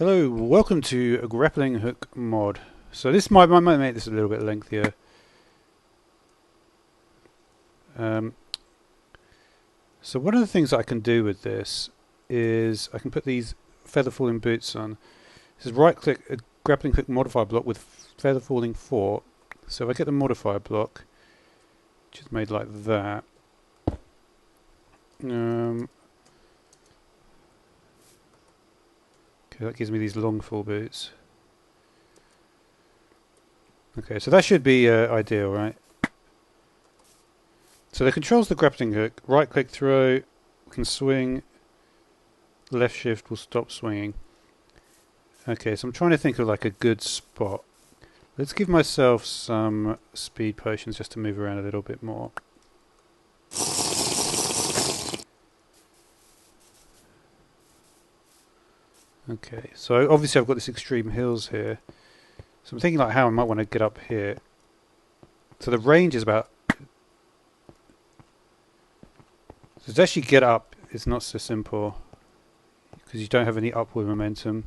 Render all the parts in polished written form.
Hello, welcome to a Grappling Hook Mod. So this might make this a little bit lengthier. So one of the things that I can do with this is I can put these feather falling boots on. This is right click a Grappling Hook modifier block with feather falling 4. So if I get the modifier block, which is made like that. Okay, that gives me these long full boots. Okay, so that should be ideal, right? So the controls the grappling hook. Right click throw, we can swing. Left shift will stop swinging. Okay, so I'm trying to think of like a good spot. Let's give myself some speed potions just to move around a little bit more. Okay, so obviously I've got this extreme hills here. So I'm thinking like how I might want to get up here. So the range is about... So to actually get up is not so simple, because you don't have any upward momentum.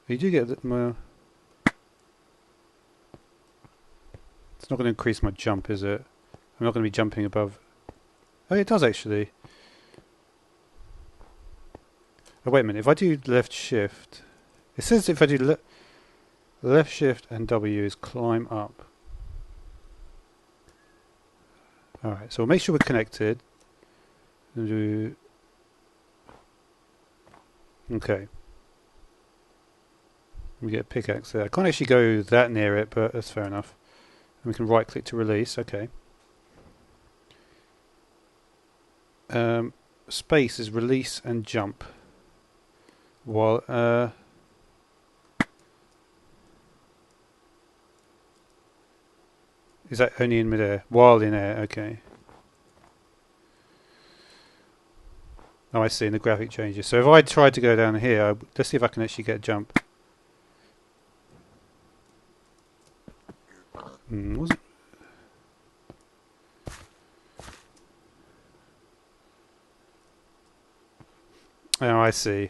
You do get more... It's not going to increase my jump, is it? I'm not going to be jumping above... Oh, it does actually. Oh, wait a minute. If I do left shift... It says if I do left shift and W is climb up. Alright, so we'll make sure we're connected. Okay. We get a pickaxe there. I can't actually go that near it, but that's fair enough. And we can right click to release. Okay. Space is release and jump. While is that only in midair? While in air, okay. Oh, I see, and the graphic changes. So if I tried to go down here, let's see if I can actually get a jump. Wasn't... Oh, I see.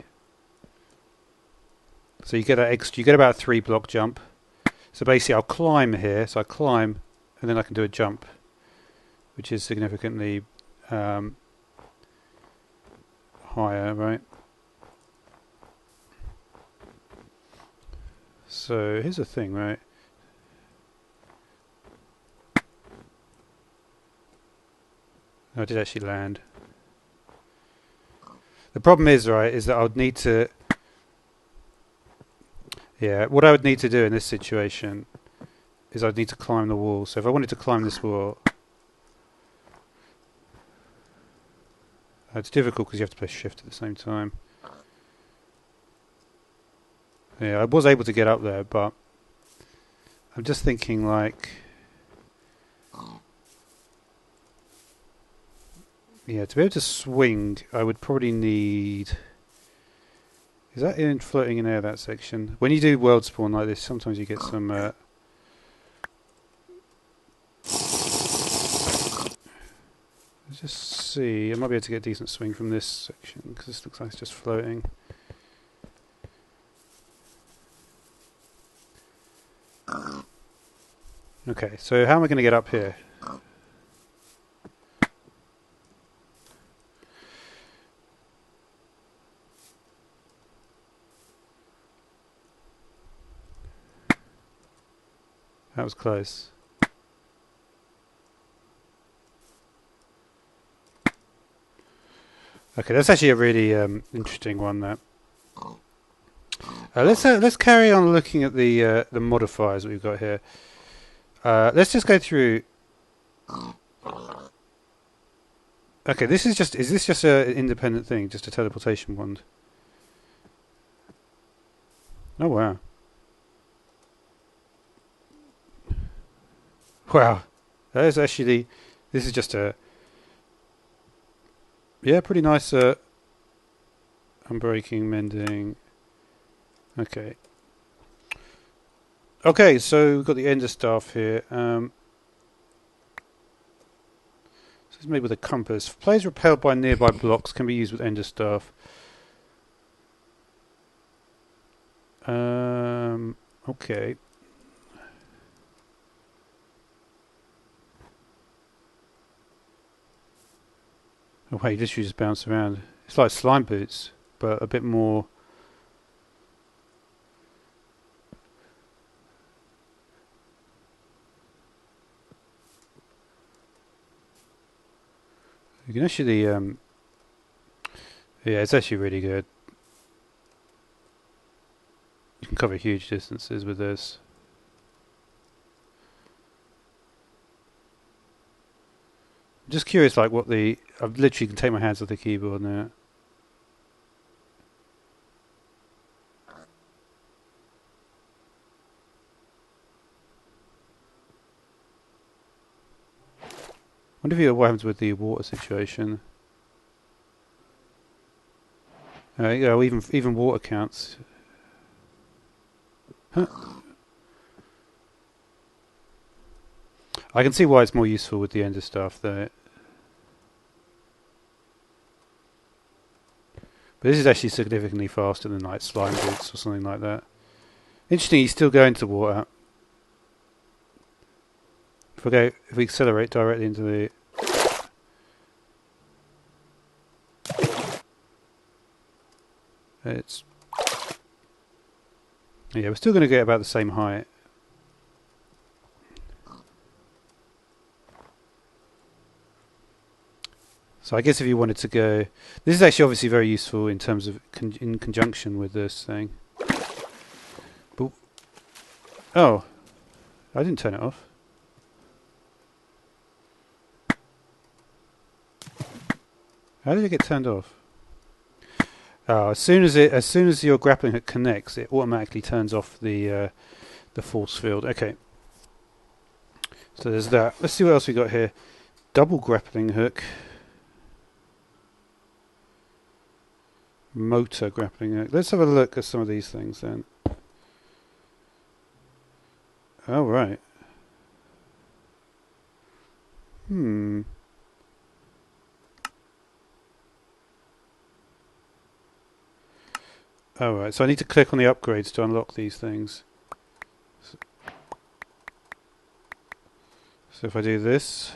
So you get an extra, you get about a 3 block jump. So basically I'll climb here, so I climb and then I can do a jump, which is significantly higher, right? So here's the thing, right? I did actually land. The problem is, right, is that I would need to... Yeah, what I would need to do in this situation is I'd need to climb the wall. So if I wanted to climb this wall... It's difficult because you have to press shift at the same time. Yeah, I was able to get up there, but... I'm just thinking like... Yeah, to be able to swing, I would probably need... Is that in floating in air, that section? When you do world spawn like this, sometimes you get some... Let's just see. I might be able to get a decent swing from this section, because this looks like it's just floating. Okay, so how am I going to get up here? That was close. Okay, that's actually a really interesting one. That. Let's carry on looking at the modifiers that we've got here. Let's just go through. Okay, this is just. Is this just an independent thing? Just a teleportation wand? Oh wow. Wow, that is actually, this is just a, yeah, pretty nice unbreaking, mending, okay. Okay, so we've got the ender staff here. So It's made with a compass. Players repelled by nearby blocks can be used with Ender Staff. Okay. Oh wait, you just bounce around. It's like slime boots, but a bit more. You can actually, yeah, it's actually really good. You can cover huge distances with this. I'm just curious, like what the. I literally can take my hands off the keyboard now. I wonder if what happens with the water situation. Yeah, even water counts. Huh. I can see why it's more useful with the Ender Staff though. But this is actually significantly faster than like slime boots or something like that. Interesting, he's still going to water. If we accelerate directly into the. It's. Yeah, we're still going to get about the same height. So I guess if you wanted to go, this is actually obviously very useful in terms of in conjunction with this thing. But oh, I didn't turn it off. How did it get turned off? Oh, as soon as your grappling hook connects, it automatically turns off the force field. Okay. So there's that. Let's see what else we got here. Double grappling hook. Motor grappling hook. Let's have a look at some of these things then. Oh, right. Oh, right. So I need to click on the upgrades to unlock these things. So if I do this.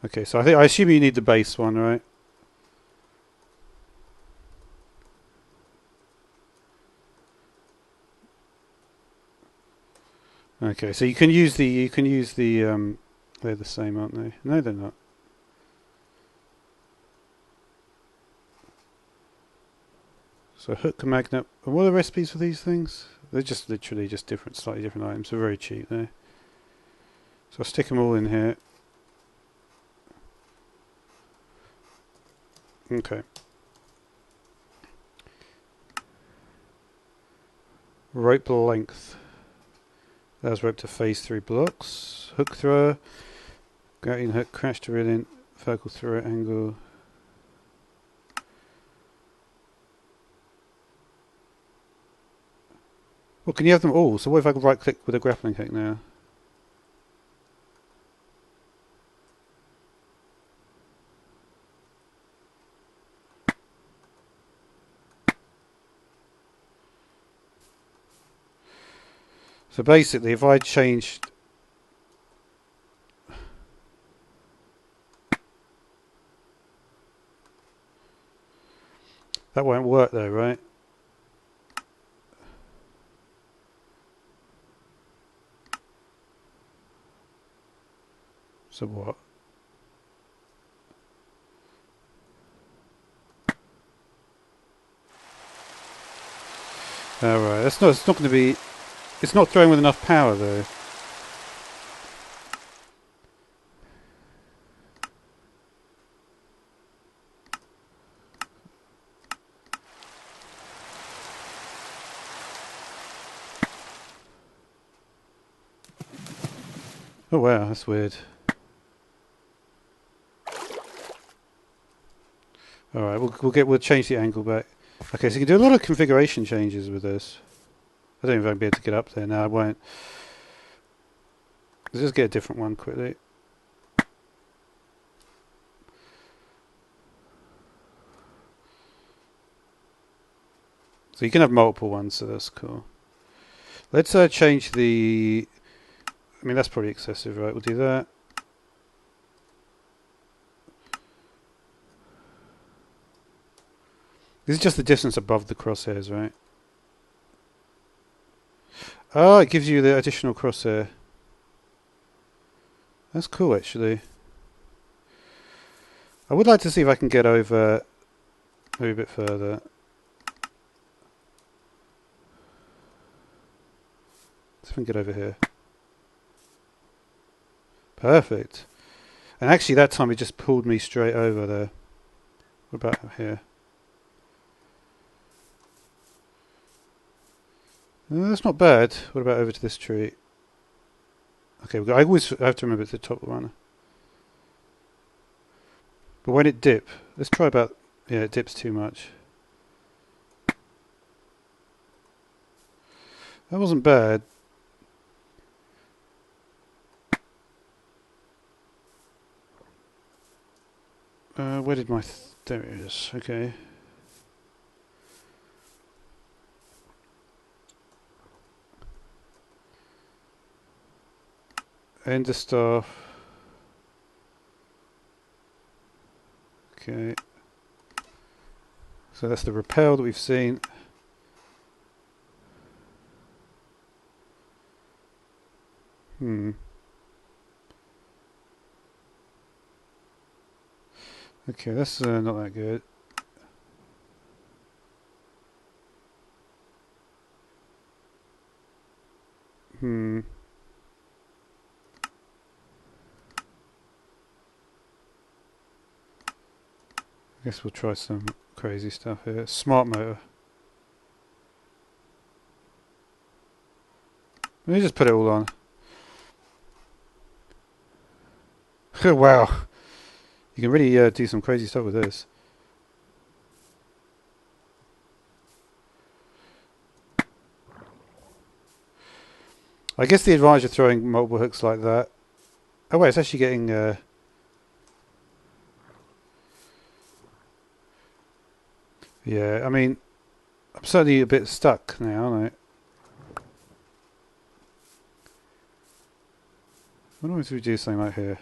Okay, so I assume you need the base one, right? Okay, so you can use the they're the same, aren't they? No, they're not. So hook, magnet. And what are the recipes for these things? They're just literally just slightly different items. They're very cheap there. So I'll stick them all in here. Okay. Rope length. Allows rope to phase through blocks. Hook thrower. Grappling hook, crash to reel in. Focal thrower angle. Well, can you have them all? So what if I right click with a grappling hook now? So basically, if I changed... That won't work though, right? So what? Alright, it's not going to be... It's not throwing with enough power though. Oh wow, that's weird. Alright, we'll change the angle back. Okay, so you can do a lot of configuration changes with this. I don't even know if I'll be able to get up there now, I won't. Let's just get a different one quickly. So you can have multiple ones, so that's cool. Let's change the... I mean, that's probably excessive, right? We'll do that. This is just the distance above the crosshairs, right? Oh, it gives you the additional crosshair. That's cool, actually. I would like to see if I can get over maybe a bit further. Let's see if I can get over here. Perfect. And actually that time it just pulled me straight over there. What about here? That's not bad. What about over to this tree? Okay, I always have to remember it's the top one. But when it dip, let's try about... Yeah, it dips too much. That wasn't bad. Where did my... there it is. Okay. End of staff. Okay. So that's the rappel that we've seen. Okay, that's not that good. I guess we'll try some crazy stuff here. Smart motor. Let me just put it all on. Wow. You can really do some crazy stuff with this. I guess the advantage of throwing multiple hooks like that... Oh wait, it's actually getting... yeah, I mean... I'm certainly a bit stuck now, aren't I? I wonder if we do something like here.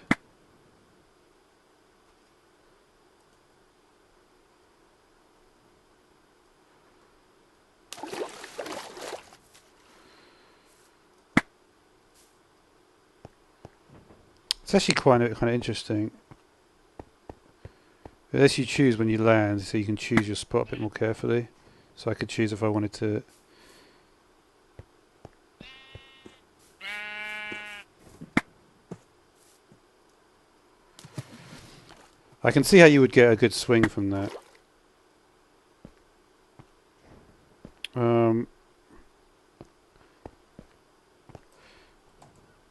It's actually kind of interesting. It lets you choose when you land, so you can choose your spot a bit more carefully. So I could choose if I wanted to... I can see how you would get a good swing from that.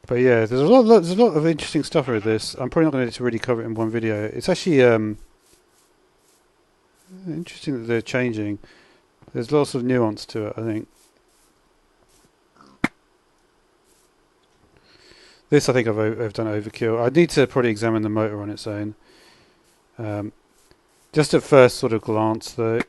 But yeah, there's a lot of interesting stuff with this. I'm probably not going to really cover it in one video. It's actually interesting that they're changing. There's lots of nuance to it, I think. This, I think I've done overkill. I need to probably examine the motor on its own. Just at first sort of glance, though.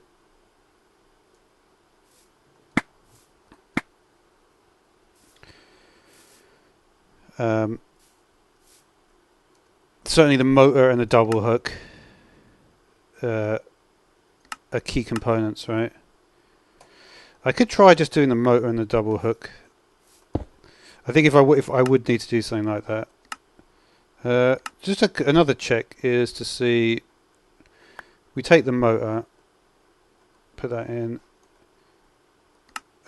Certainly the motor and the double hook are key components, right? I could try just doing the motor and the double hook. I think if I would need to do something like that. Just another check is to see. We take the motor, put that in.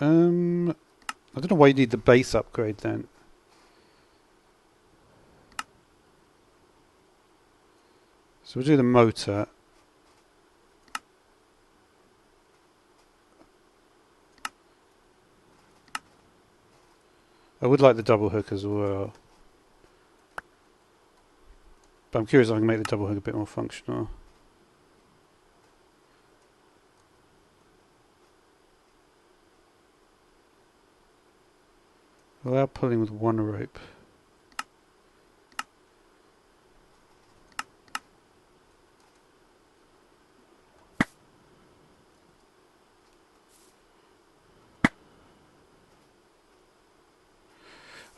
I don't know why you need the base upgrade then. So we'll do the motor. I would like the double hook as well. But I'm curious if I can make the double hook a bit more functional. Allow pulling with one rope.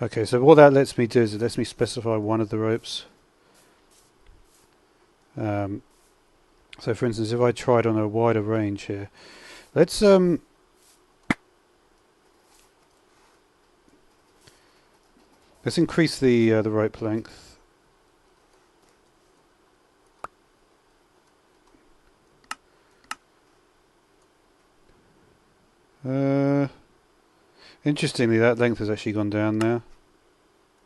Okay, so what that lets me do is it lets me specify one of the ropes. So for instance, if I tried on a wider range here, let's increase the rope length. Interestingly, that length has actually gone down now.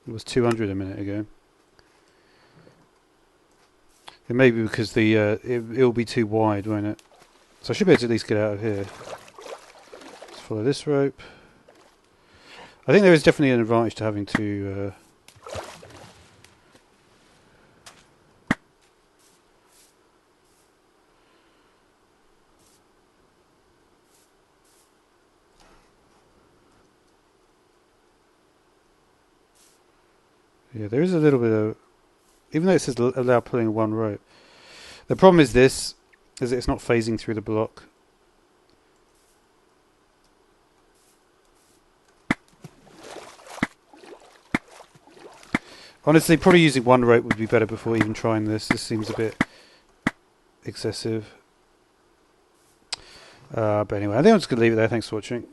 It was 200 a minute ago. It may be because the it'll be too wide, won't it? So I should be able to at least get out of here. Let's follow this rope. I think there is definitely an advantage to having to yeah, there is a little bit of, even though it says allow pulling one rope. The problem is this, is it's not phasing through the block. Honestly, probably using one rope would be better before even trying this. This seems a bit excessive. But anyway, I think I'm just going to leave it there. Thanks for watching.